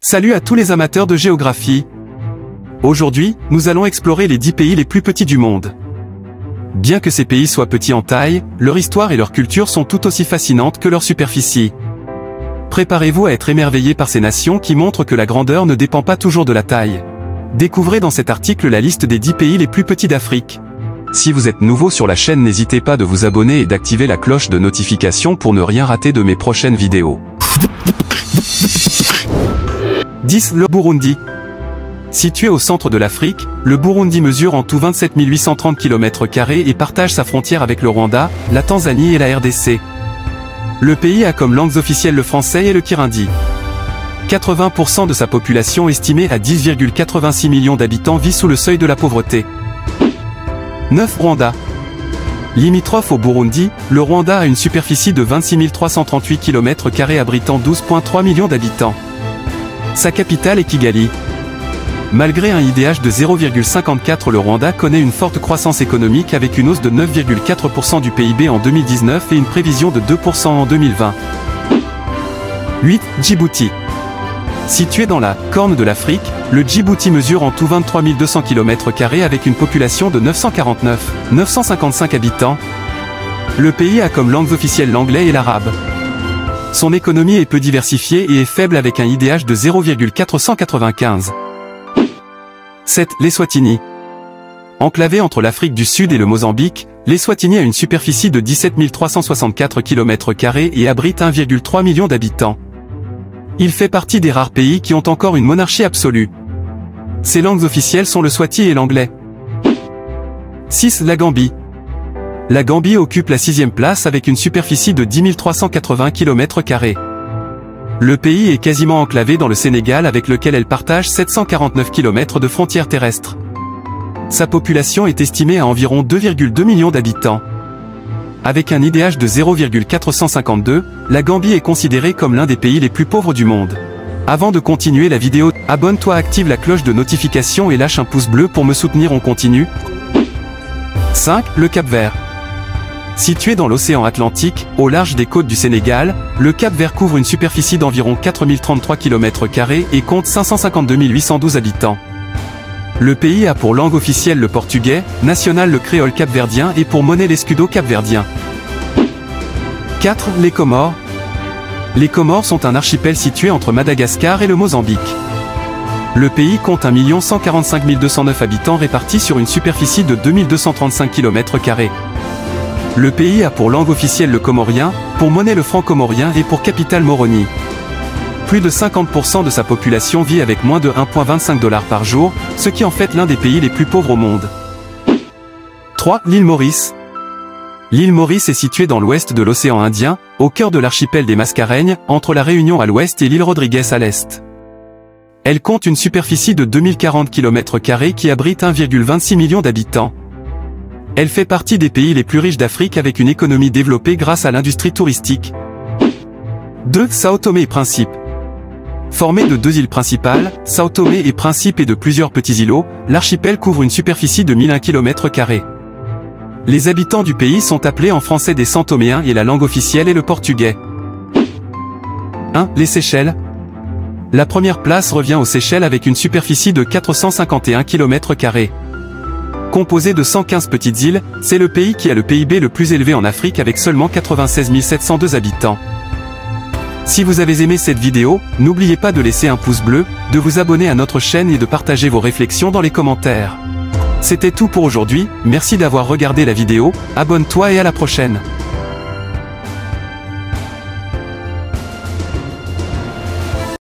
Salut à tous les amateurs de géographie. Aujourd'hui, nous allons explorer les 10 pays les plus petits du monde. Bien que ces pays soient petits en taille, leur histoire et leur culture sont tout aussi fascinantes que leur superficie. Préparez-vous à être émerveillés par ces nations qui montrent que la grandeur ne dépend pas toujours de la taille. Découvrez dans cet article la liste des 10 pays les plus petits d'Afrique. Si vous êtes nouveau sur la chaîne, n'hésitez pas de vous abonner et d'activer la cloche de notification pour ne rien rater de mes prochaines vidéos. 10. Le Burundi. Situé au centre de l'Afrique, le Burundi mesure en tout 27 830 km² et partage sa frontière avec le Rwanda, la Tanzanie et la RDC. Le pays a comme langues officielles le français et le kirundi. 80% de sa population estimée à 10,86 millions d'habitants vit sous le seuil de la pauvreté. 9. Rwanda. Limitrophe au Burundi, le Rwanda a une superficie de 26 338 km² abritant 12,3 millions d'habitants. Sa capitale est Kigali. Malgré un IDH de 0,54, le Rwanda connaît une forte croissance économique avec une hausse de 9,4% du PIB en 2019 et une prévision de 2% en 2020. 8. Djibouti. Situé dans la Corne de l'Afrique, le Djibouti mesure en tout 23 200 km² avec une population de 955 habitants. Le pays a comme langues officielles l'anglais et l'arabe. Son économie est peu diversifiée et est faible avec un IDH de 0,495. 7. L'Eswatini. Enclavé entre l'Afrique du Sud et le Mozambique, l'Eswatini a une superficie de 17 364 km² et abrite 1,3 million d'habitants. Il fait partie des rares pays qui ont encore une monarchie absolue. Ses langues officielles sont le swati et l'anglais. 6. La Gambie. La Gambie occupe la 6e place avec une superficie de 10 380 km². Le pays est quasiment enclavé dans le Sénégal avec lequel elle partage 749 km de frontières terrestres. Sa population est estimée à environ 2,2 millions d'habitants. Avec un IDH de 0,452, la Gambie est considérée comme l'un des pays les plus pauvres du monde. Avant de continuer la vidéo, abonne-toi, active la cloche de notification et lâche un pouce bleu pour me soutenir, on continue. 5. Le Cap-Vert. Situé dans l'océan Atlantique, au large des côtes du Sénégal, le Cap-Vert couvre une superficie d'environ 4033 km² et compte 552 812 habitants. Le pays a pour langue officielle le portugais, national le créole capverdien et pour monnaie l'escudo capverdien. 4. Les Comores. Les Comores sont un archipel situé entre Madagascar et le Mozambique. Le pays compte 1 145 209 habitants répartis sur une superficie de 2235 km². Le pays a pour langue officielle le comorien, pour monnaie le franc comorien et pour capitale Moroni. Plus de 50% de sa population vit avec moins de 1,25 $ par jour, ce qui en fait l'un des pays les plus pauvres au monde. 3. L'île Maurice. L'île Maurice est située dans l'ouest de l'océan Indien, au cœur de l'archipel des Mascareignes, entre la Réunion à l'ouest et l'île Rodrigues à l'est. Elle compte une superficie de 2040 km² qui abrite 1,26 million d'habitants. Elle fait partie des pays les plus riches d'Afrique avec une économie développée grâce à l'industrie touristique. 2. Sao Tomé et Principe. Formé de 2 îles principales, Sao Tomé et Principe et de plusieurs petits îlots, l'archipel couvre une superficie de 1001 km². Les habitants du pays sont appelés en français des Santoméens et la langue officielle est le portugais. 1. Les Seychelles. La première place revient aux Seychelles avec une superficie de 451 km². Composé de 115 petites îles, c'est le pays qui a le PIB le plus élevé en Afrique avec seulement 96 702 habitants. Si vous avez aimé cette vidéo, n'oubliez pas de laisser un pouce bleu, de vous abonner à notre chaîne et de partager vos réflexions dans les commentaires. C'était tout pour aujourd'hui, merci d'avoir regardé la vidéo, abonne-toi et à la prochaine.